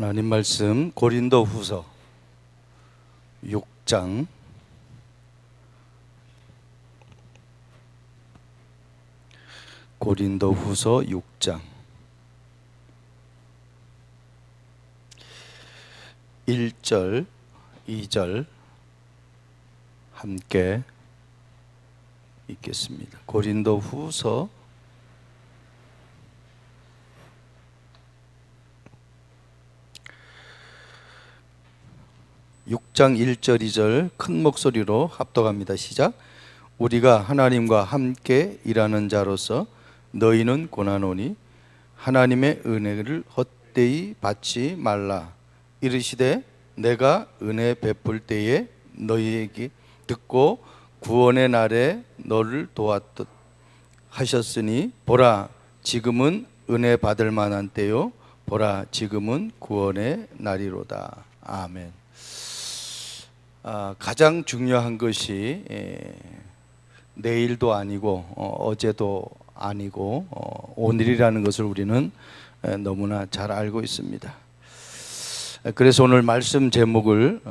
하나님 말씀 고린도후서 6장 1절 2절 함께 읽겠습니다. 고린도후서 6장 1절 2절 큰 목소리로 합독합니다. 시작. 우리가 하나님과 함께 일하는 자로서 너희는 고난오니 하나님의 은혜를 헛되이 받지 말라. 이르시되 내가 은혜 베풀 때에 너희에게 듣고 구원의 날에 너를 도왔듯 하셨으니 보라 지금은 은혜 받을 만한 때요 보라 지금은 구원의 날이로다. 아멘. 가장 중요한 것이 내일도 아니고 어제도 아니고 오늘이라는 것을 우리는 너무나 잘 알고 있습니다. 그래서 오늘 말씀 제목을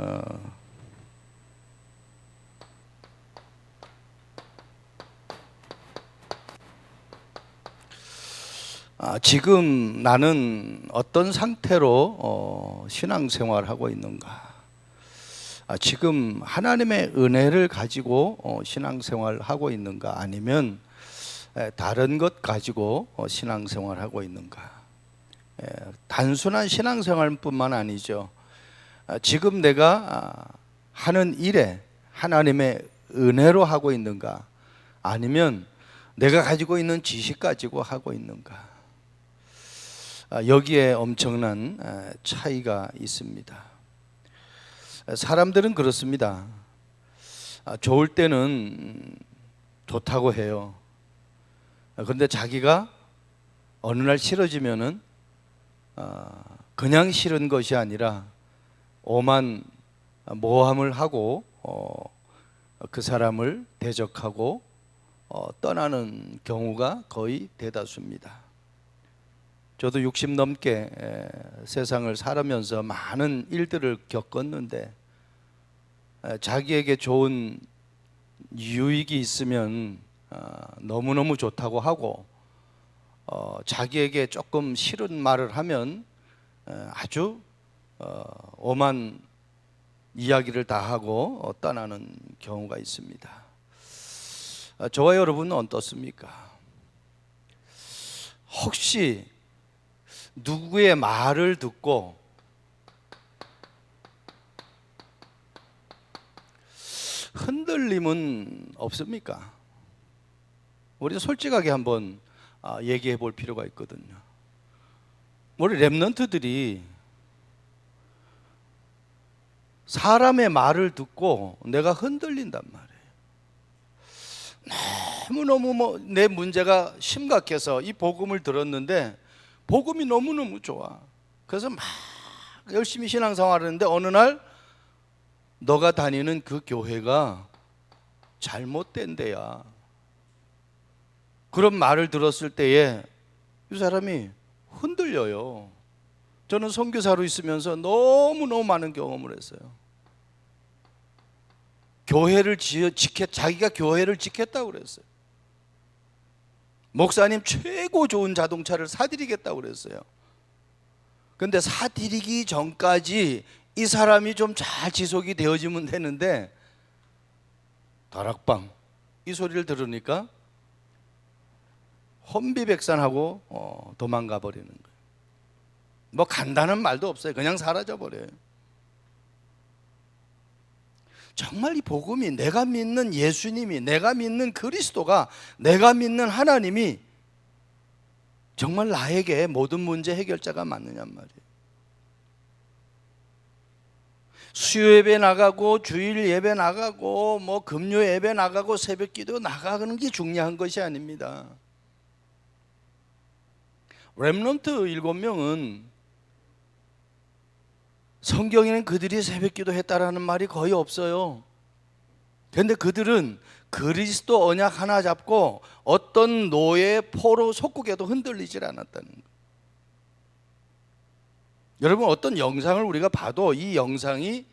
지금 나는 어떤 상태로 신앙생활하고 있는가? 지금 하나님의 은혜를 가지고 신앙생활하고 있는가? 아니면 다른 것 가지고 신앙생활하고 있는가? 단순한 신앙생활뿐만 아니죠. 지금 내가 하는 일에 하나님의 은혜로 하고 있는가? 아니면 내가 가지고 있는 지식 가지고 하고 있는가? 여기에 엄청난 차이가 있습니다. 사람들은 그렇습니다. 좋을 때는 좋다고 해요. 그런데 자기가 어느 날 싫어지면은 그냥 싫은 것이 아니라 오만 모함을 하고 그 사람을 대적하고 떠나는 경우가 거의 대다수입니다. 저도 60 넘게 세상을 살아면서 많은 일들을 겪었는데 자기에게 좋은 유익이 있으면 너무너무 좋다고 하고 자기에게 조금 싫은 말을 하면 아주 오만 이야기를 다 하고 떠나는 경우가 있습니다. 저와 여러분은 어떻습니까? 혹시 누구의 말을 듣고 흔들림은 없습니까? 우리 솔직하게 한번 얘기해 볼 필요가 있거든요. 우리 렘넌트들이 사람의 말을 듣고 내가 흔들린단 말이에요. 너무너무 내 문제가 심각해서 이 복음을 들었는데 복음이 너무너무 좋아. 그래서 막 열심히 신앙생활 하는데 어느 날 너가 다니는 그 교회가 잘못된 데야. 그런 말을 들었을 때에 이 사람이 흔들려요. 저는 선교사로 있으면서 너무너무 많은 경험을 했어요. 자기가 교회를 지켰다고 그랬어요. 목사님 최고 좋은 자동차를 사드리겠다고 그랬어요. 그런데 사드리기 전까지 이 사람이 좀 잘 지속이 되어지면 되는데 다락방 이 소리를 들으니까 혼비백산하고 도망가 버리는 거예요. 뭐 간다는 말도 없어요. 그냥 사라져 버려요. 정말 이 복음이 내가 믿는 예수님이 내가 믿는 그리스도가 내가 믿는 하나님이 정말 나에게 모든 문제 해결자가 맞느냔 말이에요. 수요 예배 나가고 주일 예배 나가고 뭐 금요 예배 나가고 새벽 기도 나가는 게 중요한 것이 아닙니다. 렘넌트 7명은 성경에는 그들이 새벽 기도 했다라는 말이 거의 없어요. 그런데 그들은 그리스도 언약 하나 잡고 어떤 노예 포로 속국에도 흔들리질 않았다는 거예요. 여러분, 어떤 영상을 우리가 봐도 이 영상이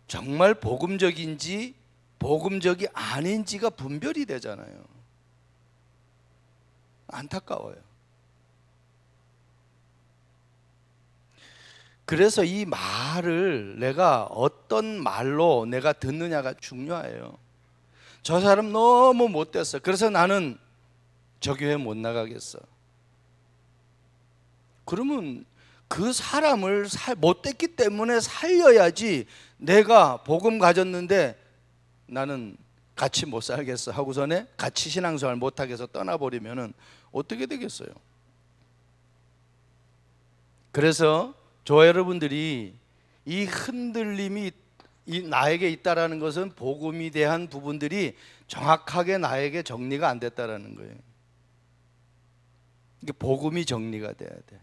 정말 복음적인지 복음적이 아닌지가 분별이 되잖아요. 안타까워요. 그래서 이 말을 내가 어떤 말로 내가 듣느냐가 중요해요. 저 사람 너무 못됐어. 그래서 나는 저 교회 못 나가겠어. 그러면 그 사람을 못됐기 때문에 살려야지. 내가 복음 가졌는데 나는 같이 못 살겠어 하고서는 같이 신앙생활 못하게 해서 떠나버리면 어떻게 되겠어요? 그래서 저와 여러분들이 이 흔들림이 나에게 있다라는 것은 복음에 대한 부분들이 정확하게 나에게 정리가 안 됐다라는 거예요. 이게 복음이 정리가 돼야 돼.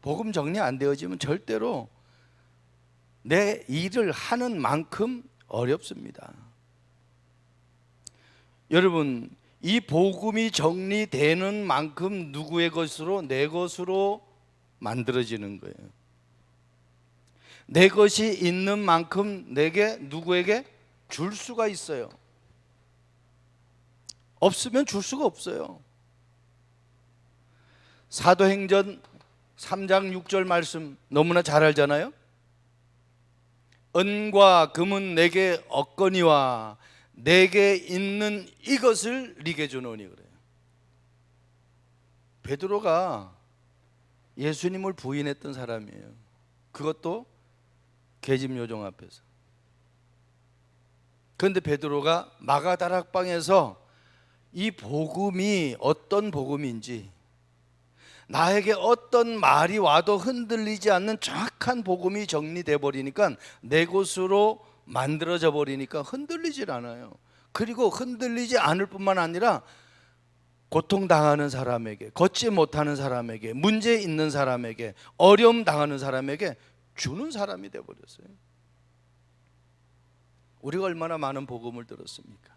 복음 정리 안 되어지면 절대로 내 일을 하는 만큼 어렵습니다. 여러분, 이 복음이 정리되는 만큼 누구의 것으로? 내 것으로 만들어지는 거예요. 내 것이 있는 만큼 내게 누구에게 줄 수가 있어요. 없으면 줄 수가 없어요. 사도행전 3장 6절 말씀 너무나 잘 알잖아요. 은과 금은 내게 없거니와 내게 있는 이것을 네게 주노니 그래요. 베드로가 예수님을 부인했던 사람이에요. 그것도 계집 요정 앞에서. 그런데 베드로가 마가다락방에서 이 복음이 어떤 복음인지, 나에게 어떤 말이 와도 흔들리지 않는 정확한 복음이 정리돼 버리니까 내 것으로 만들어져 버리니까 흔들리질 않아요. 그리고 흔들리지 않을 뿐만 아니라 고통당하는 사람에게, 걷지 못하는 사람에게, 문제 있는 사람에게, 어려움 당하는 사람에게 주는 사람이 돼 버렸어요. 우리가 얼마나 많은 복음을 들었습니까?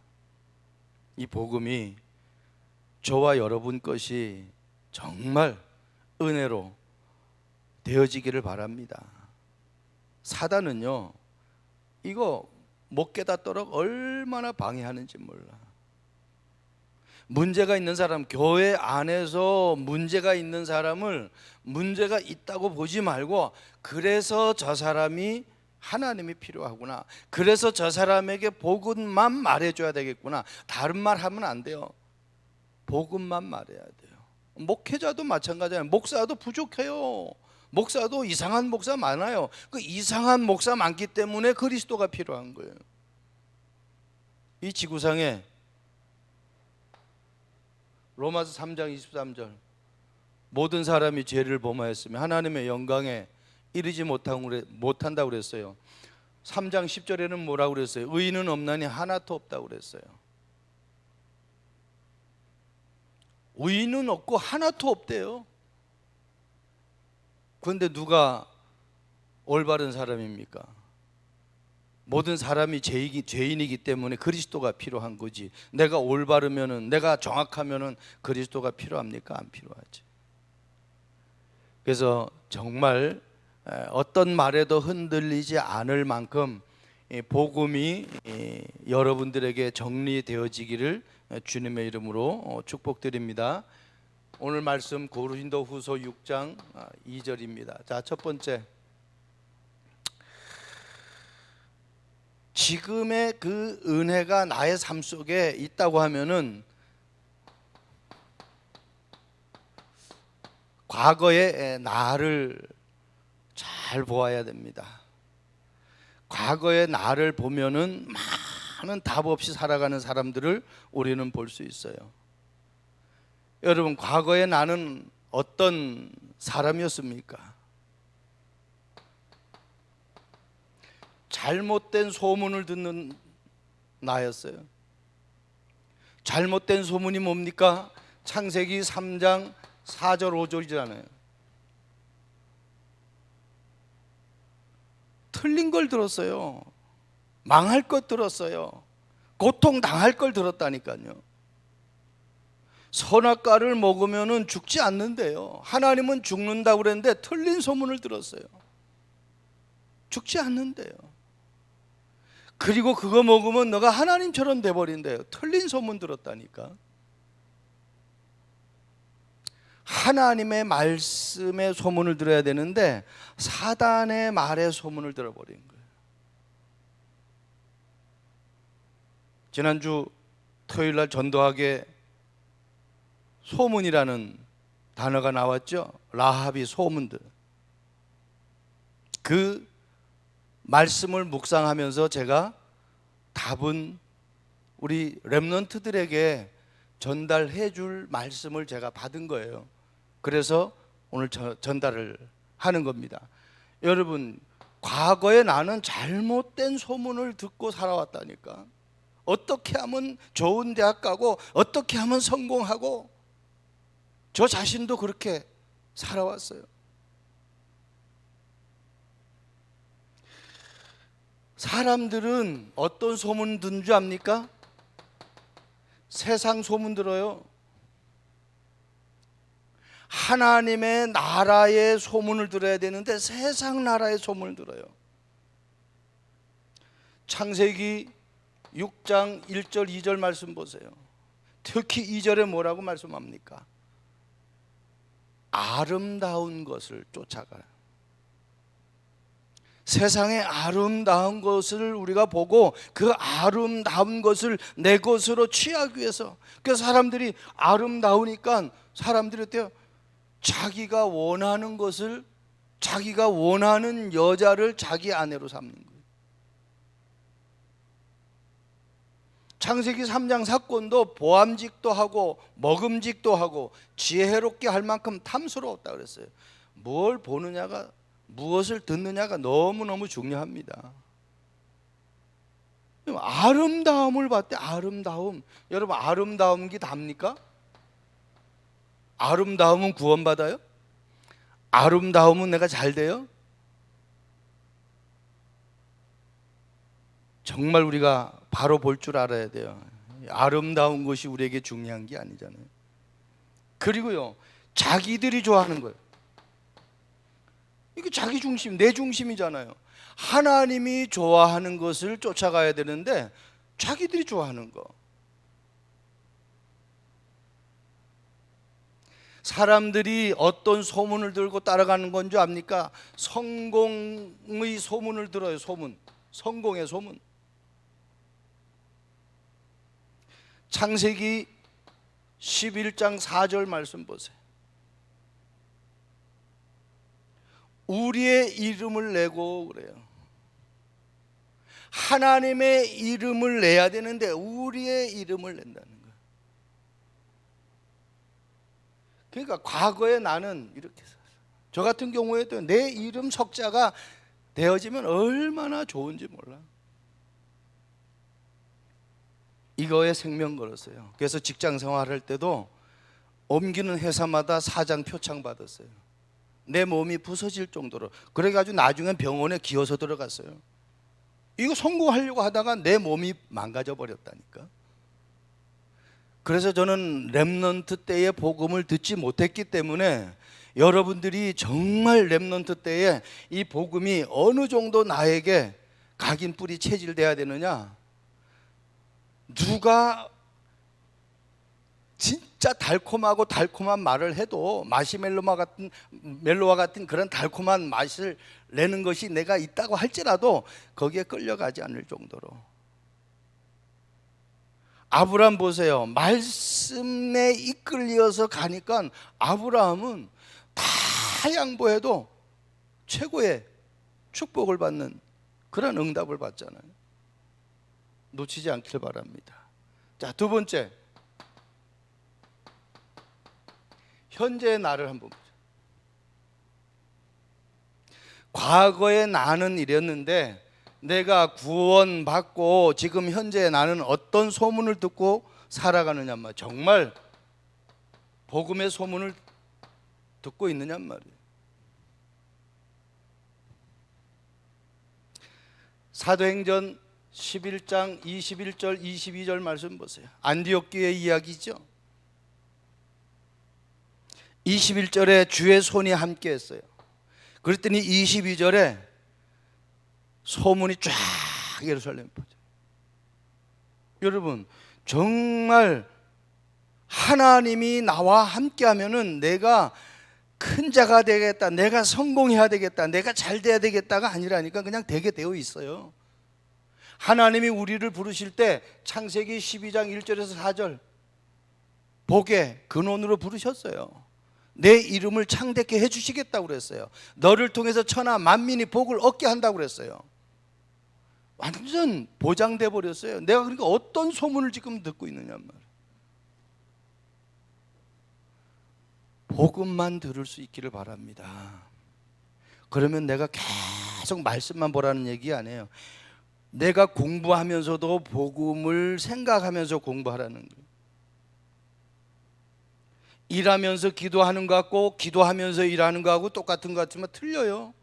이 복음이 저와 여러분 것이 정말 은혜로 되어지기를 바랍니다. 사단은요, 이거 못 깨닫도록 얼마나 방해하는지 몰라. 문제가 있는 사람, 교회 안에서 문제가 있는 사람을 문제가 있다고 보지 말고, 그래서 저 사람이 하나님이 필요하구나, 그래서 저 사람에게 복음만 말해줘야 되겠구나, 다른 말 하면 안 돼요. 복음만 말해야 돼요. 목회자도 마찬가지예요. 목사도 부족해요. 목사도 이상한 목사 많아요. 그 이상한 목사 많기 때문에 그리스도가 필요한 거예요. 이 지구상에 로마서 3장 23절, 모든 사람이 죄를 범하였으며 하나님의 영광에 이르지 못한다고 그랬어요. 3장 10절에는 뭐라고 그랬어요? 의인은 없나니 하나도 없다고 그랬어요. 의인은 없고 하나도 없대요. 그런데 누가 올바른 사람입니까? 모든 사람이 죄인이기 때문에 그리스도가 필요한 거지. 내가 올바르면은, 내가 정확하면은 그리스도가 필요합니까? 안 필요하지. 그래서 정말 어떤 말에도 흔들리지 않을 만큼 복음이 여러분들에게 정리되어지기를 주님의 이름으로 축복드립니다. 오늘 말씀 고린도후서 6장 2절입니다. 자, 첫 번째, 지금의 그 은혜가 나의 삶 속에 있다고 하면은 과거의 나를 잘 보아야 됩니다. 과거의 나를 보면은 많은 답 없이 살아가는 사람들을 우리는 볼 수 있어요. 여러분, 과거의 나는 어떤 사람이었습니까? 잘못된 소문을 듣는 나였어요. 잘못된 소문이 뭡니까? 창세기 3장 4절 5절이잖아요. 틀린 걸 들었어요. 망할 것 들었어요. 고통 당할 걸 들었다니까요. 선악과를 먹으면은 죽지 않는데요. 하나님은 죽는다고 그랬는데 틀린 소문을 들었어요. 죽지 않는데요. 그리고 그거 먹으면 너가 하나님처럼 돼버린대요. 틀린 소문 들었다니까. 하나님의 말씀의 소문을 들어야 되는데 사단의 말의 소문을 들어버린 거예요. 지난주 토요일날 전도하게 소문이라는 단어가 나왔죠. 라합이 소문들. 그 말씀을 묵상하면서 제가 답은 우리 렘넌트들에게 전달해 줄 말씀을 제가 받은 거예요. 그래서 오늘 전달을 하는 겁니다. 여러분, 과거에 나는 잘못된 소문을 듣고 살아왔다니까. 어떻게 하면 좋은 대학 가고 어떻게 하면 성공하고, 저 자신도 그렇게 살아왔어요. 사람들은 어떤 소문 듣는 줄 압니까? 세상 소문 들어요. 하나님의 나라의 소문을 들어야 되는데 세상 나라의 소문을 들어요. 창세기 6장 1절 2절 말씀 보세요. 특히 2절에 뭐라고 말씀합니까? 아름다운 것을 쫓아가요. 세상의 아름다운 것을 우리가 보고 그 아름다운 것을 내 것으로 취하기 위해서, 그래서 사람들이 아름다우니까 사람들이 어때요? 자기가 원하는 것을, 자기가 원하는 여자를 자기 아내로 삼는 거예요. 창세기 3장 사건도 보암직도 하고 먹음직도 하고 지혜롭게 할 만큼 탐스러웠다 그랬어요. 뭘 보느냐가, 무엇을 듣느냐가 너무너무 중요합니다. 아름다움을 봤대. 아름다움. 여러분, 아름다운 게 답니까? 아름다움은 구원받아요? 아름다움은 내가 잘 돼요? 정말 우리가 바로 볼 줄 알아야 돼요. 아름다운 것이 우리에게 중요한 게 아니잖아요. 그리고요, 자기들이 좋아하는 거예요. 이게 자기 중심, 내 중심이잖아요. 하나님이 좋아하는 것을 쫓아가야 되는데 자기들이 좋아하는 거. 사람들이 어떤 소문을 들고 따라가는 건 줄 압니까? 성공의 소문을 들어요. 소문. 성공의 소문. 창세기 11장 4절 말씀 보세요. 우리의 이름을 내고 그래요. 하나님의 이름을 내야 되는데 우리의 이름을 낸다는 거예요. 그러니까 과거에 나는 이렇게 살았어요. 저 같은 경우에도 내 이름 석자가 되어지면 얼마나 좋은지 몰라. 이거에 생명 걸었어요. 그래서 직장 생활할 때도 옮기는 회사마다 사장 표창 받았어요. 내 몸이 부서질 정도로. 그래가지고 나중엔 병원에 기어서 들어갔어요. 이거 성공하려고 하다가 내 몸이 망가져 버렸다니까. 그래서 저는 렘넌트 때의 복음을 듣지 못했기 때문에 여러분들이 정말 렘넌트 때에 이 복음이 어느 정도 나에게 각인 뿌리 체질돼야 되느냐, 누가 진짜 달콤하고 달콤한 말을 해도 멜로와 같은 그런 달콤한 맛을 내는 것이 내가 있다고 할지라도 거기에 끌려가지 않을 정도로. 아브라함 보세요. 말씀에 이끌려서 가니까 아브라함은 다 양보해도 최고의 축복을 받는 그런 응답을 받잖아요. 놓치지 않길 바랍니다. 자, 두 번째, 현재의 나를 한번 보자. 과거의 나는 이랬는데 내가 구원받고 지금 현재의 나는 어떤 소문을 듣고 살아가느냐 말이에요. 정말 복음의 소문을 듣고 있느냐 말이에요. 사도행전 11장 21절 22절 말씀 보세요. 안디옥 교회 이야기죠. 21절에 주의 손이 함께 했어요. 그랬더니 22절에 소문이 쫙 예루살렘에 퍼져요. 여러분, 정말 하나님이 나와 함께 하면은 내가 큰 자가 되겠다, 내가 성공해야 되겠다, 내가 잘 돼야 되겠다가 아니라니까 그냥 되게 되어 있어요. 하나님이 우리를 부르실 때 창세기 12장 1절에서 4절 복의 근원으로 부르셨어요. 내 이름을 창대케 해주시겠다고 그랬어요. 너를 통해서 천하 만민이 복을 얻게 한다고 그랬어요. 완전 보장돼 버렸어요. 내가 그러니까 어떤 소문을 지금 듣고 있느냐 말이에요. 복음만 들을 수 있기를 바랍니다. 그러면 내가 계속 말씀만 보라는 얘기 아니에요. 내가 공부하면서도 복음을 생각하면서 공부하라는 거예요. 일하면서 기도하는 것하고 기도하면서 일하는 것하고 똑같은 것 같지만 틀려요.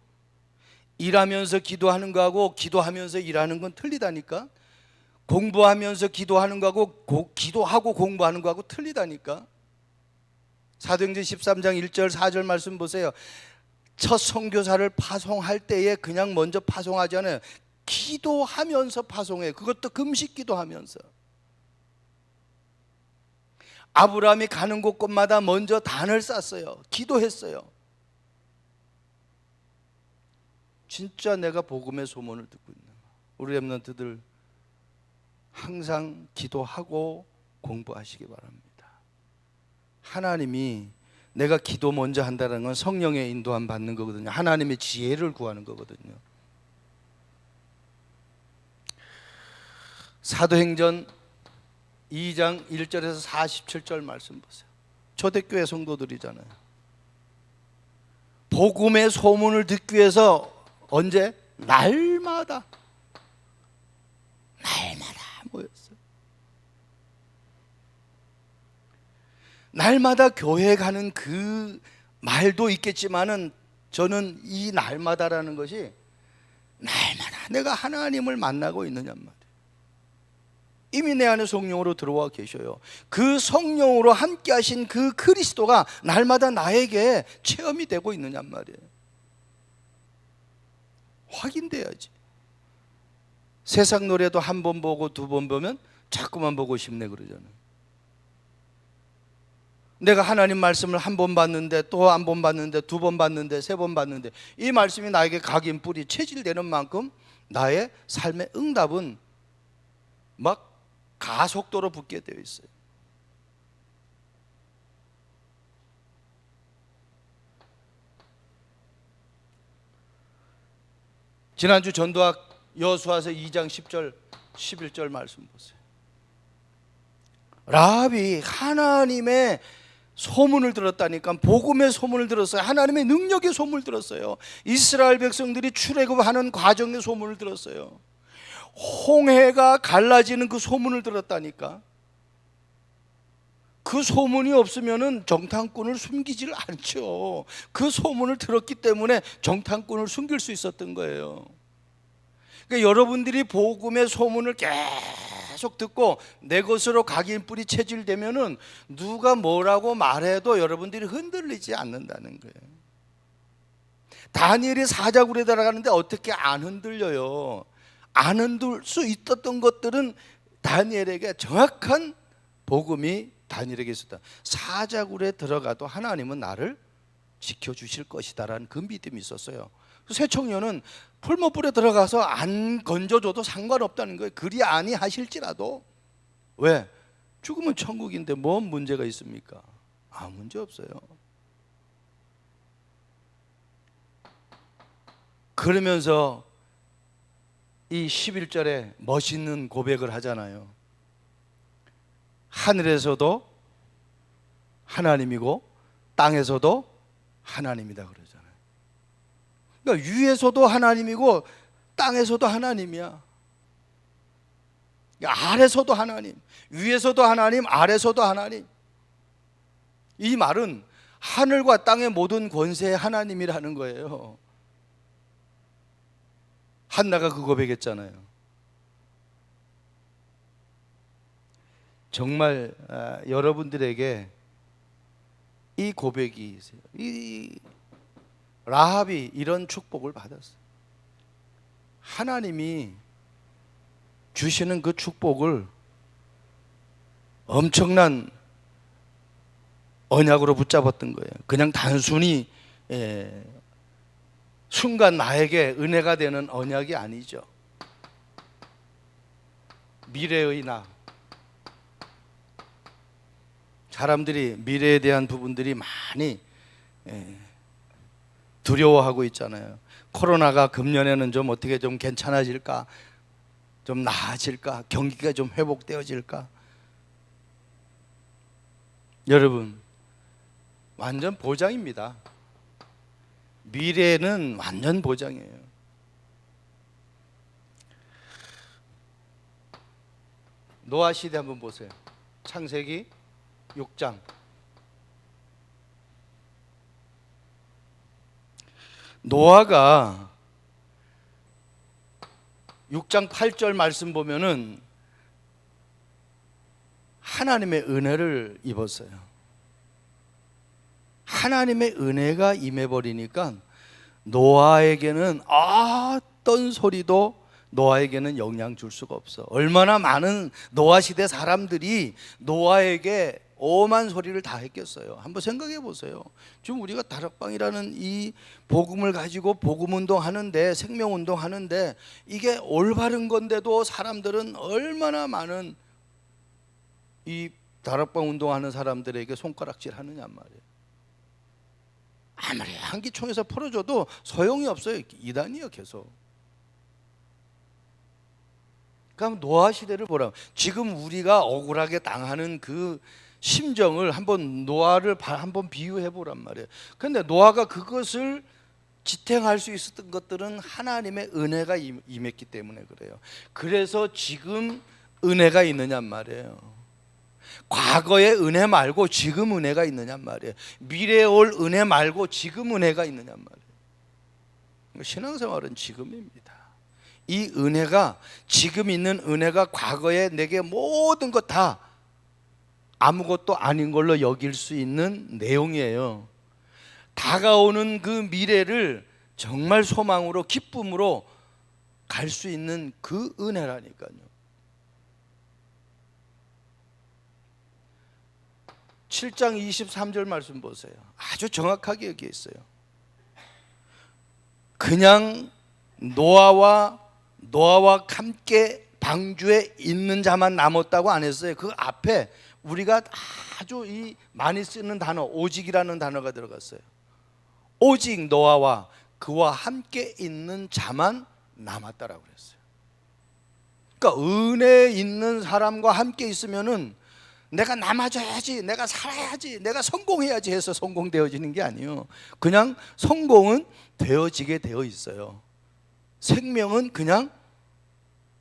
일하면서 기도하는 거하고 기도하면서 일하는 건 틀리다니까. 공부하면서 기도하는 거하고 기도하고 공부하는 거하고 틀리다니까. 사도행전 13장 1절 4절 말씀 보세요. 첫 선교사를 파송할 때에 그냥 먼저 파송하지 않아요. 기도하면서 파송해요. 그것도 금식 기도하면서. 아브라함이 가는 곳곳마다 먼저 단을 쌌어요. 기도했어요. 진짜 내가 복음의 소문을 듣고 있는 우리 렘넌트들 항상 기도하고 공부하시기 바랍니다. 하나님이 내가 기도 먼저 한다는 건 성령의 인도함 받는 거거든요. 하나님의 지혜를 구하는 거거든요. 사도행전 2장 1절에서 47절 말씀 보세요. 초대교회 성도들이잖아요. 복음의 소문을 듣기 위해서 언제? 날마다 모였어요. 날마다 교회 가는 그 말도 있겠지만은 저는 이 날마다라는 것이 날마다 내가 하나님을 만나고 있느냐 말이에요. 이미 내 안에 성령으로 들어와 계셔요. 그 성령으로 함께 하신 그 그리스도가 날마다 나에게 체험이 되고 있느냐 말이에요. 확인돼야지. 세상 노래도 한 번 보고 두 번 보면 자꾸만 보고 싶네 그러잖아요. 내가 하나님 말씀을 한 번 봤는데 또 한 번 봤는데 두 번 봤는데 세 번 봤는데 이 말씀이 나에게 각인 뿌리 체질되는 만큼 나의 삶의 응답은 막 가속도로 붙게 되어 있어요. 지난주 전도학 여호수아서 2장 10절 11절 말씀 보세요. 라합이 하나님의 소문을 들었다니까. 복음의 소문을 들었어요. 하나님의 능력의 소문을 들었어요. 이스라엘 백성들이 출애굽하는 과정의 소문을 들었어요. 홍해가 갈라지는 그 소문을 들었다니까. 그 소문이 없으면은 정탐꾼을 숨기질 않죠. 그 소문을 들었기 때문에 정탐꾼을 숨길 수 있었던 거예요. 그러니까 여러분들이 복음의 소문을 계속 듣고 내 것으로 각인 뿌리 체질되면은 누가 뭐라고 말해도 여러분들이 흔들리지 않는다는 거예요. 다니엘이 사자굴에 들어가는데 어떻게 안 흔들려요? 안 흔들 수 있었던 것들은 다니엘에게 정확한 복음이 다니엘에게 있었다. 사자굴에 들어가도 하나님은 나를 지켜주실 것이다라는 그 믿음이 있었어요. 새 청년은 풀무불에 들어가서 안 건져줘도 상관없다는 거예요. 그리 아니하실지라도. 왜? 죽으면 천국인데 뭔 문제가 있습니까? 아무 문제 없어요. 그러면서 이 11절에 멋있는 고백을 하잖아요. 하늘에서도 하나님이고 땅에서도 하나님이다 그러잖아요. 그러니까 위에서도 하나님이고 땅에서도 하나님이야. 그러니까 아래서도 하나님, 위에서도 하나님, 아래서도 하나님. 이 말은 하늘과 땅의 모든 권세의 하나님이라는 거예요. 한나가 그 고백했잖아요. 정말 여러분들에게 이 고백이 있어요. 이 라합이 이런 축복을 받았어요. 하나님이 주시는 그 축복을 엄청난 언약으로 붙잡았던 거예요. 그냥 단순히 순간 나에게 은혜가 되는 언약이 아니죠. 미래의 나, 사람들이 미래에 대한 부분들이 많이 두려워하고 있잖아요. 코로나가 금년에는 좀 어떻게 좀 괜찮아질까, 좀 나아질까, 경기가 좀 회복되어질까. 여러분, 완전 보장입니다. 미래는 완전 보장이에요. 노아 시대 한번 보세요. 창세기 6장. 노아가 6장 8절 말씀 보면은 하나님의 은혜를 입었어요. 하나님의 은혜가 임해버리니까 노아에게는 어떤 소리도 노아에게는 영향 줄 수가 없어. 얼마나 많은 노아 시대 사람들이 노아에게 오만 소리를 다 했겠어요. 한번 생각해 보세요. 지금 우리가 다락방이라는 이 복음을 가지고 복음 운동하는데, 생명 운동하는데, 이게 올바른 건데도 사람들은 얼마나 많은 이 다락방 운동하는 사람들에게 손가락질 하느냐 말이에요. 아무리 한기총에서 풀어줘도 소용이 없어요. 이단이요 계속. 그럼 노아 시대를 보라. 지금 우리가 억울하게 당하는 그 심정을 한번 노아를 한번 비유해 보란 말이에요. 그런데 노아가 그것을 지탱할 수 있었던 것들은 하나님의 은혜가 임했기 때문에 그래요. 그래서 지금 은혜가 있느냐 말이에요. 과거의 은혜 말고 지금 은혜가 있느냐 말이에요. 미래에 올 은혜 말고 지금 은혜가 있느냐 말이에요. 신앙생활은 지금입니다. 이 은혜가, 지금 있는 은혜가 과거에 내게 모든 것 다 아무것도 아닌 걸로 여길 수 있는 내용이에요. 다가오는 그 미래를 정말 소망으로, 기쁨으로 갈 수 있는 그 은혜라니까요. 7장 23절 말씀 보세요. 아주 정확하게 여기 있어요. 그냥 노아와 함께 방주에 있는 자만 남았다고 안 했어요. 그 앞에 우리가 아주 많이 쓰는 단어, 오직이라는 단어가 들어갔어요. 오직 노아와 그와 함께 있는 자만 남았다라고 그랬어요. 그러니까 은혜 있는 사람과 함께 있으면은 내가 남아줘야지, 내가 살아야지, 내가 성공해야지 해서 성공되어지는 게 아니에요. 그냥 성공은 되어지게 되어 있어요. 생명은 그냥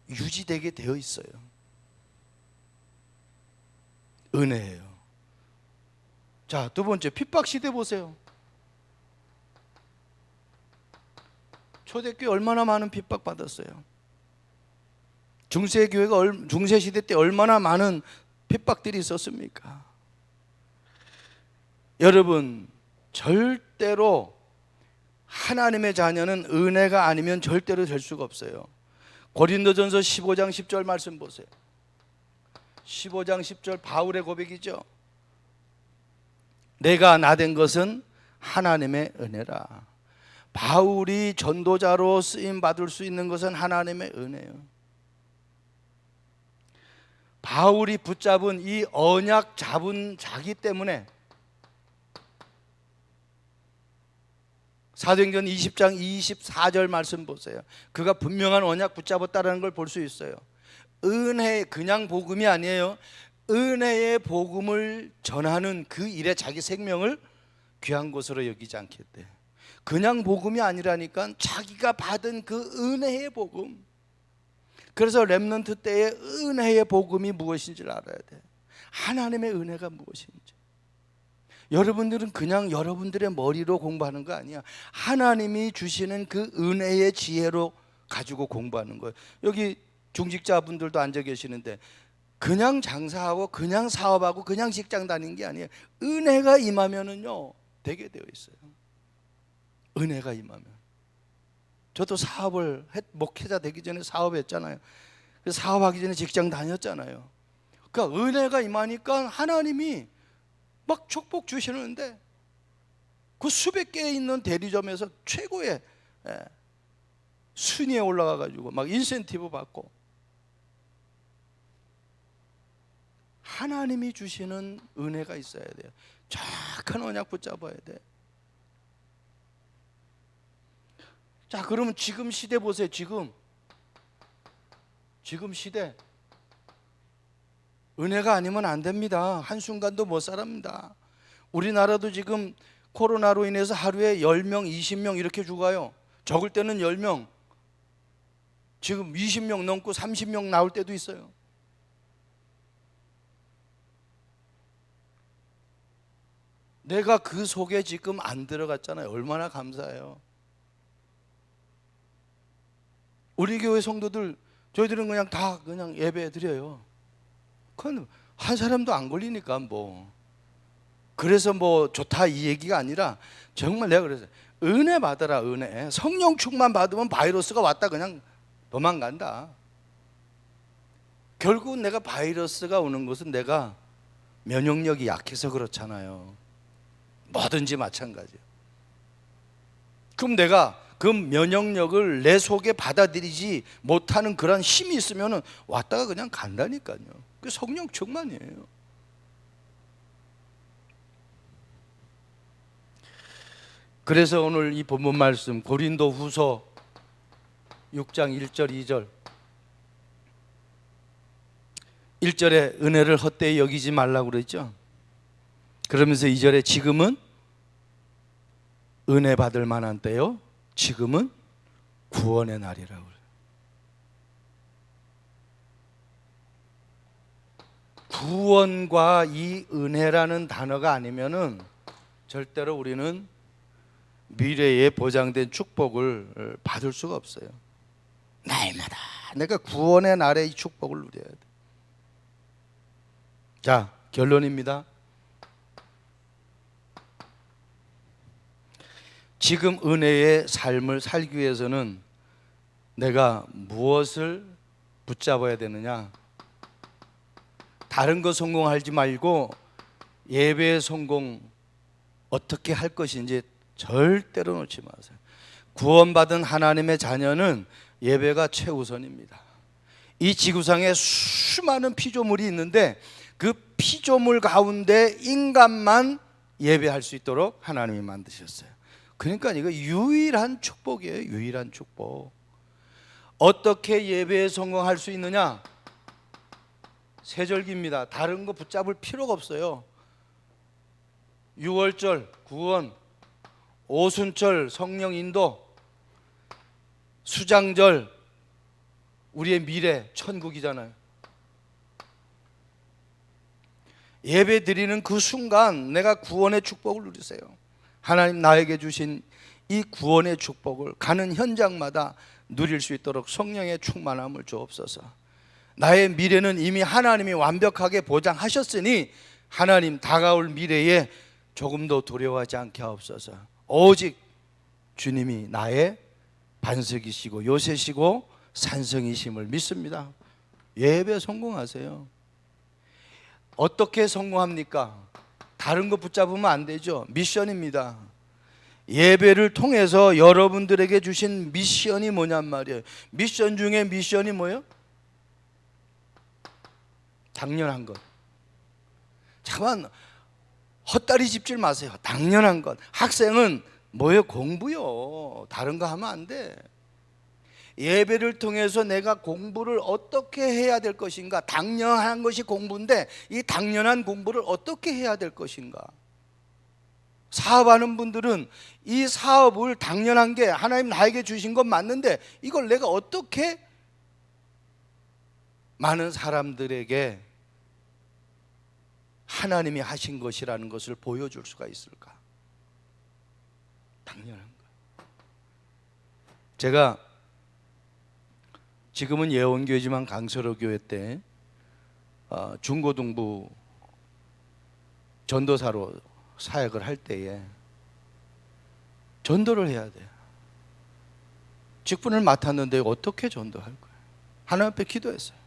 유지되게 되어 있어요. 은혜예요. 자, 두 번째, 핍박 시대 보세요. 초대교회 얼마나 많은 핍박 받았어요. 중세교회가 중세시대 때 얼마나 많은 핍박들이 있었습니까? 여러분, 절대로 하나님의 자녀는 은혜가 아니면 절대로 될 수가 없어요. 고린도전서 15장 10절 말씀 보세요. 15장 10절 바울의 고백이죠. 내가 나된 것은 하나님의 은혜라. 바울이 전도자로 쓰임 받을 수 있는 것은 하나님의 은혜예요. 바울이 붙잡은 이 언약 잡은 자기 때문에 사도행전 20장 24절 말씀 보세요. 그가 분명한 언약 붙잡았다는 걸 볼 수 있어요. 은혜, 그냥 복음이 아니에요. 은혜의 복음을 전하는 그 일에 자기 생명을 귀한 것으로 여기지 않겠대. 그냥 복음이 아니라니까 자기가 받은 그 은혜의 복음. 그래서 렘넌트 때의 은혜의 복음이 무엇인지를 알아야 돼. 하나님의 은혜가 무엇인지. 여러분들은 그냥 여러분들의 머리로 공부하는 거 아니야. 하나님이 주시는 그 은혜의 지혜로 가지고 공부하는 거예요. 여기 중직자분들도 앉아 계시는데 그냥 장사하고 그냥 사업하고 그냥 직장 다니는 게 아니에요. 은혜가 임하면은요 되게 되어 있어요. 은혜가 임하면. 저도 목회자 되기 전에 사업했잖아요. 사업하기 전에 직장 다녔잖아요. 그러니까 은혜가 임하니까 하나님이 막 축복 주시는데 그 수백 개 있는 대리점에서 최고의 순위에 올라가 가지고 막 인센티브 받고, 하나님이 주시는 은혜가 있어야 돼요. 정확한 언약 붙잡아야 돼. 자, 그러면 지금 시대 보세요. 지금 시대 은혜가 아니면 안 됩니다. 한순간도 못 살합니다. 우리나라도 지금 코로나로 인해서 하루에 10명, 20명 이렇게 죽어요. 적을 때는 10명, 지금 20명 넘고 30명 나올 때도 있어요. 내가 그 속에 지금 안 들어갔잖아요. 얼마나 감사해요. 우리 교회 성도들, 저희들은 그냥 다 그냥 예배 드려요. 그건 한 사람도 안 걸리니까 뭐. 그래서 뭐 좋다 이 얘기가 아니라, 정말 내가 그래서 은혜 받아라. 은혜. 성령 충만 받으면 바이러스가 왔다 그냥 도망간다. 결국은 내가 바이러스가 오는 것은 내가 면역력이 약해서 그렇잖아요. 뭐든지 마찬가지예요. 그럼 내가 그 면역력을 내 속에 받아들이지 못하는 그런 힘이 있으면 왔다가 그냥 간다니까요. 그 성령 충만이에요. 그래서 오늘 이 본문 말씀 고린도 후서 6장 1절 2절 1절에 은혜를 헛되이 여기지 말라고 그랬죠. 그러면서 2절에 지금은 은혜 받을 만한 때요, 지금은 구원의 날이라고 그래요. 구원과 이 은혜라는 단어가 아니면은 절대로 우리는 미래에 보장된 축복을 받을 수가 없어요. 날마다 내가 구원의 날에 이 축복을 누려야 돼. 자, 결론입니다. 지금 은혜의 삶을 살기 위해서는 내가 무엇을 붙잡아야 되느냐? 다른 거 성공하지 말고 예배의 성공 어떻게 할 것인지 절대로 놓지 마세요. 구원받은 하나님의 자녀는 예배가 최우선입니다. 이 지구상에 수많은 피조물이 있는데 그 피조물 가운데 인간만 예배할 수 있도록 하나님이 만드셨어요. 그러니까 이거 유일한 축복이에요. 유일한 축복. 어떻게 예배에 성공할 수 있느냐? 세절기입니다. 다른 거 붙잡을 필요가 없어요. 유월절 구원, 오순절 성령 인도, 수장절 우리의 미래 천국이잖아요. 예배 드리는 그 순간 내가 구원의 축복을 누리세요. 하나님 나에게 주신 이 구원의 축복을 가는 현장마다 누릴 수 있도록 성령의 충만함을 주옵소서. 나의 미래는 이미 하나님이 완벽하게 보장하셨으니 하나님 다가올 미래에 조금도 두려워하지 않게 하옵소서. 오직 주님이 나의 반석이시고 요새시고 산성이심을 믿습니다. 예배 성공하세요. 어떻게 성공합니까? 다른 거 붙잡으면 안 되죠. 미션입니다. 예배를 통해서 여러분들에게 주신 미션이 뭐냔 말이에요. 미션 중에 미션이 뭐예요? 당연한 것. 잠깐 헛다리 짚질 마세요. 당연한 것. 학생은 뭐예요? 공부요. 다른 거 하면 안 돼. 예배를 통해서 내가 공부를 어떻게 해야 될 것인가? 당연한 것이 공부인데 이 당연한 공부를 어떻게 해야 될 것인가? 사업하는 분들은 이 사업을 당연한 게 하나님 나에게 주신 건 맞는데 이걸 내가 어떻게 많은 사람들에게 하나님이 하신 것이라는 것을 보여줄 수가 있을까? 당연한 거예요. 제가 지금은 예원교회지만 강서로 교회 때 중고등부 전도사로 사역을 할 때에 전도를 해야 돼요. 직분을 맡았는데 어떻게 전도할 거예요? 하나님 앞에 기도했어요.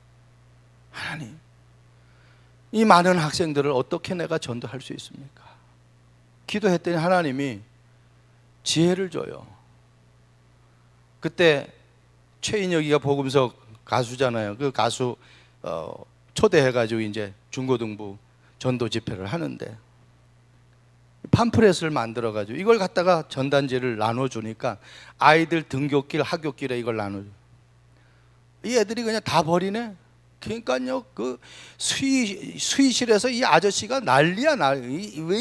하나님, 이 많은 학생들을 어떻게 내가 전도할 수 있습니까? 기도했더니 하나님이 지혜를 줘요. 그때 최인혁이가 복음서 가수잖아요. 그 가수 초대해가지고 이제 중고등부 전도 집회를 하는데 팜프렛을 만들어가지고 이걸 갖다가 전단지를 나눠주니까 아이들 등굣길, 하굣길에 이걸 나눠줘. 이 애들이 그냥 다 버리네. 그러니까요, 그 수의실에서 이 아저씨가 난리야, 난리. 왜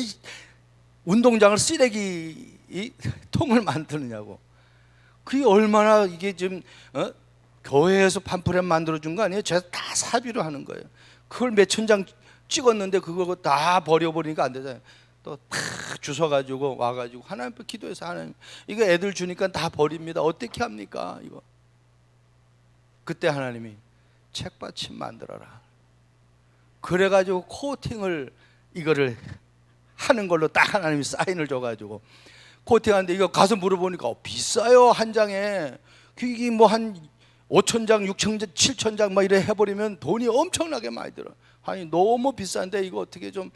운동장을 쓰레기 통을 만드느냐고. 그게 얼마나 이게 지금 교회에서 팜프렛 만들어준 거 아니에요? 제가 다 사비로 하는 거예요. 그걸 몇천 장 찍었는데 그거 다 버려버리니까 안 되잖아요. 또 다 주워가지고 와가지고 하나님 앞에 기도해서 하나님, 이거 애들 주니까 다 버립니다. 어떻게 합니까? 이거. 그때 하나님이 책받침 만들어라. 그래가지고 코팅을 이거를 하는 걸로 딱 하나님이 사인을 줘가지고 코팅하는데 이거 가서 물어보니까 비싸요. 한 장에 그게 뭐 한 5천 장, 6천 장, 7천 장 막 이래 해버리면 돈이 엄청나게 많이 들어. 아니 너무 비싼데 이거 어떻게 좀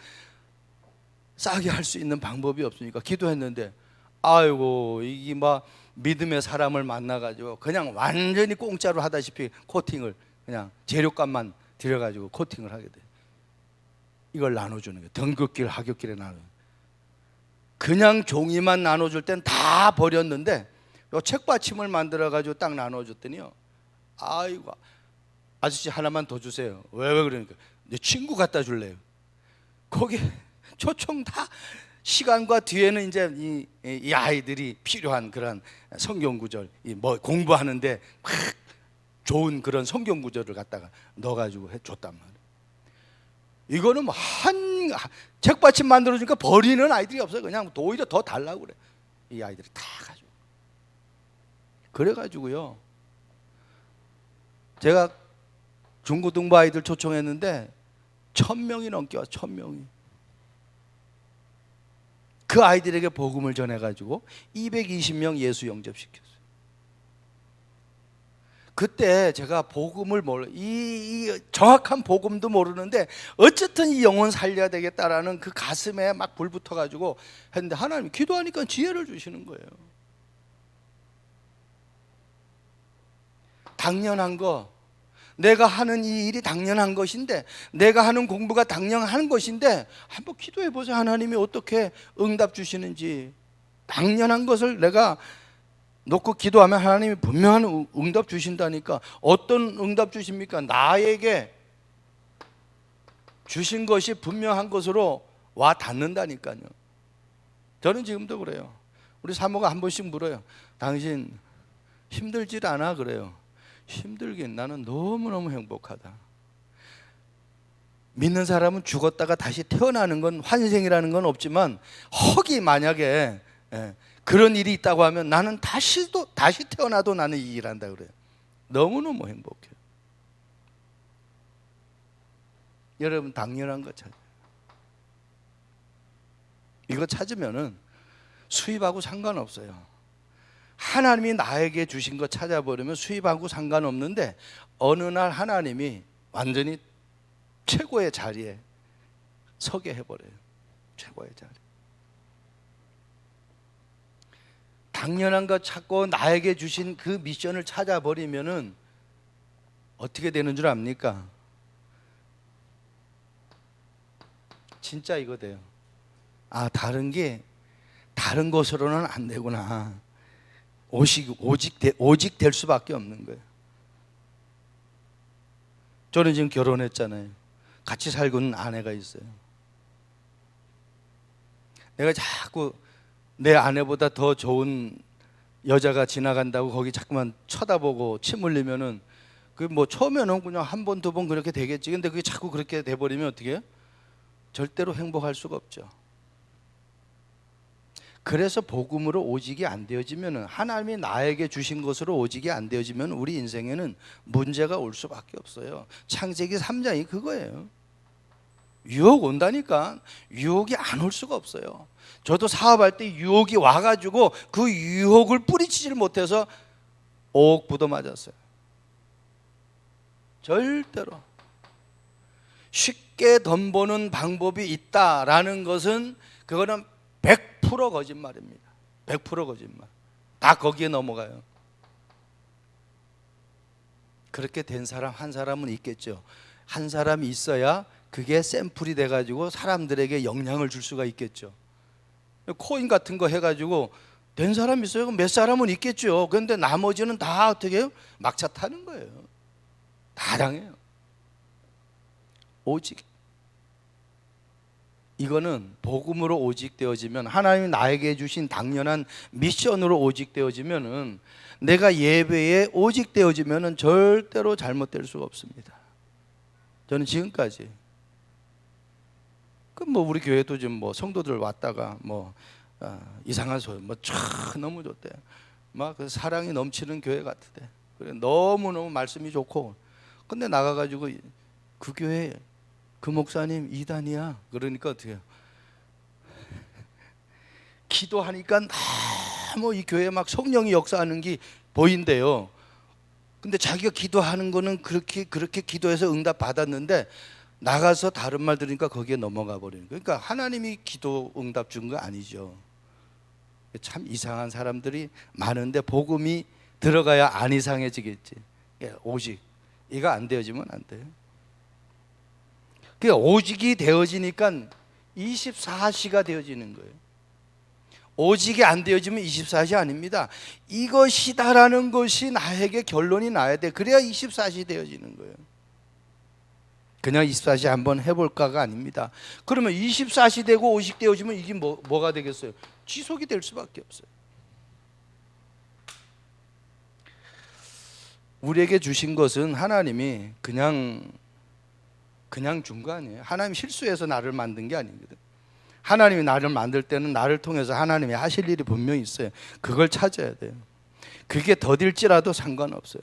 싸게 할 수 있는 방법이 없으니까 기도했는데, 아이고 이게 막 믿음의 사람을 만나가지고 그냥 완전히 공짜로 하다시피 코팅을 그냥 재료값만 들여가지고 코팅을 하게 돼. 이걸 나눠주는 거예요. 등굣길, 하굣길에 나눠. 그냥 종이만 나눠줄 땐 다 버렸는데 요 책받침을 만들어가지고 딱 나눠줬더니요, 아이고 아저씨 하나만 더 주세요. 왜 그러니까 내 친구 갖다 줄래요. 거기 초청 다 시간과 뒤에는 이제 이 아이들이 필요한 그런 성경 구절, 뭐 공부하는데 막 좋은 그런 성경 구절을 갖다가 넣어가지고 해줬단 말이에요. 이거는 뭐 한 책받침 만들어주니까 버리는 아이들이 없어요. 그냥 오히려 더 달라고 그래. 이 아이들이 다 가지고. 그래가지고요, 제가 중고등부 아이들 초청했는데 1,000명이 넘게 왔어요. 1,000명이. 그 아이들에게 복음을 전해가지고 220명 예수 영접시켰어요. 그때 제가 복음을 이 정확한 복음도 모르는데 어쨌든 이 영혼 살려야 되겠다라는 그 가슴에 막 불 붙어가지고 했는데 하나님이 기도하니까 지혜를 주시는 거예요. 당연한 거, 내가 하는 이 일이 당연한 것인데, 내가 하는 공부가 당연한 것인데 한번 기도해 보세요. 하나님이 어떻게 응답 주시는지. 당연한 것을 내가 놓고 기도하면 하나님이 분명한 응답 주신다니까. 어떤 응답 주십니까? 나에게 주신 것이 분명한 것으로 와 닿는다니까요. 저는 지금도 그래요. 우리 사모가 한 번씩 물어요. 당신 힘들질 않아? 그래요. 힘들긴, 나는 너무너무 행복하다. 믿는 사람은 죽었다가 다시 태어나는 건, 환생이라는 건 없지만 혹이 만약에 그런 일이 있다고 하면 나는 다시 태어나도 나는 이 일한다 그래요. 너무너무 행복해요. 여러분 당연한 거 찾아요. 이거 찾으면은 수입하고 상관없어요. 하나님이 나에게 주신 거 찾아버리면 수입하고 상관없는데 어느 날 하나님이 완전히 최고의 자리에 서게 해버려요. 최고의 자리. 당연한 것 찾고 나에게 주신 그 미션을 찾아버리면은 어떻게 되는 줄 압니까? 진짜 이거 돼요. 아, 다른 것으로는 안 되구나. 오직 될 수밖에 없는 거예요. 저는 지금 결혼했잖아요. 같이 살고 있는 아내가 있어요. 내가 자꾸 내 아내보다 더 좋은 여자가 지나간다고 거기 자꾸만 쳐다보고 침 흘리면은 그 뭐 처음에는 그냥 한 번, 두 번 그렇게 되겠지. 근데 그게 자꾸 그렇게 돼버리면 어떻게 해요? 절대로 행복할 수가 없죠. 그래서 복음으로 오직이 안 되어지면은, 하나님이 나에게 주신 것으로 오직이 안 되어지면 우리 인생에는 문제가 올 수밖에 없어요. 창세기 3장이 그거예요. 유혹 온다니까. 유혹이 안 올 수가 없어요. 저도 사업할 때 유혹이 와가지고 그 유혹을 뿌리치질 못해서 옥부도 맞았어요. 절대로 쉽게 돈 버는 방법이 있다라는 것은 그거는 100% 거짓말입니다. 100% 거짓말. 다 거기에 넘어가요. 그렇게 된 사람 한 사람은 있겠죠. 한 사람이 있어야 그게 샘플이 돼가지고 사람들에게 영향을 줄 수가 있겠죠. 코인 같은 거 해가지고 된 사람 있어요. 몇 사람은 있겠죠. 그런데 나머지는 다 어떻게 해요? 막차 타는 거예요. 다 당해요. 오직 이거는 복음으로 오직 되어지면, 하나님이 나에게 주신 당연한 미션으로 오직 되어지면은, 내가 예배에 오직 되어지면은 절대로 잘못될 수가 없습니다. 저는 지금까지 뭐 우리 교회도 지금 뭐 성도들 왔다가 뭐 이상한 소리 너무 좋대. 막 그 사랑이 넘치는 교회 같대. 그래 너무너무 말씀이 좋고, 근데 나가가지고 그 교회 그 목사님 이단이야. 그러니까 어떻게 해요? 기도하니까 너무 이 교회에 막 성령이 역사하는 게 보인대요. 근데 자기가 기도하는 거는 그렇게 기도해서 응답 받았는데 나가서 다른 말 들으니까 거기에 넘어가 버리는 거예요. 그러니까 하나님이 기도 응답 준 거 아니죠. 참 이상한 사람들이 많은데 복음이 들어가야 안 이상해지겠지. 오직 이거 안 되어지면 안 돼요. 그 오직이 되어지니까 24시가 되어지는 거예요. 오직이 안 되어지면 24시 아닙니다. 이것이다라는 것이 나에게 결론이 나야 돼. 그래야 24시 되어지는 거예요. 그냥 24시 한번 해볼까가 아닙니다. 그러면 24시 되고 오직 되어지면 이게 뭐가 되겠어요? 지속이 될 수밖에 없어요. 우리에게 주신 것은 하나님이 그냥 준 거 아니에요. 하나님 실수해서 나를 만든 게 아니거든. 하나님이 나를 만들 때는 나를 통해서 하나님이 하실 일이 분명히 있어요. 그걸 찾아야 돼요. 그게 더딜지라도 상관없어요.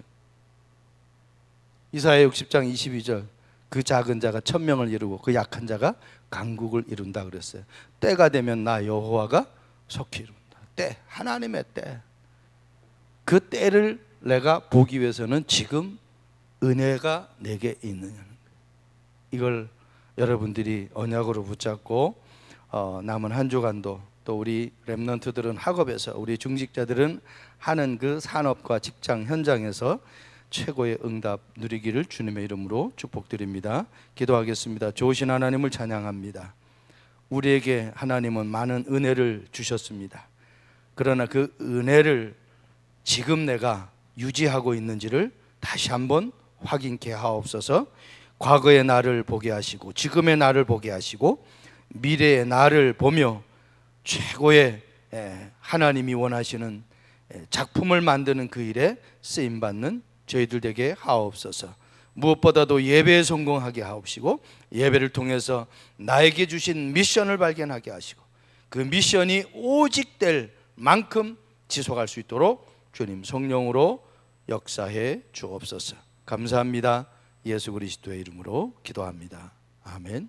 이사야 60장 22절, 그 작은 자가 1000명을 이루고 그 약한 자가 강국을 이룬다 그랬어요. 때가 되면 나 여호와가 속히 이룬다. 때, 하나님의 때. 그 때를 내가 보기 위해서는 지금 은혜가 내게 있느냐는 거예요. 이걸 여러분들이 언약으로 붙잡고 남은 한 주간도, 또 우리 렘넌트들은 학업에서, 우리 중직자들은 하는 그 산업과 직장 현장에서 최고의 응답 누리기를 주님의 이름으로 축복드립니다. 기도하겠습니다. 좋으신 하나님을 찬양합니다. 우리에게 하나님은 많은 은혜를 주셨습니다. 그러나 그 은혜를 지금 내가 유지하고 있는지를 다시 한번 확인케 하옵소서. 과거의 나를 보게 하시고 지금의 나를 보게 하시고 미래의 나를 보며 최고의 하나님이 원하시는 작품을 만드는 그 일에 쓰임받는 저희들 되게 하옵소서. 무엇보다도 예배에 성공하게 하옵시고, 예배를 통해서 나에게 주신 미션을 발견하게 하시고, 그 미션이 오직 될 만큼 지속할 수 있도록 주님 성령으로 역사해 주옵소서. 감사합니다. 예수 그리스도의 이름으로 기도합니다. 아멘.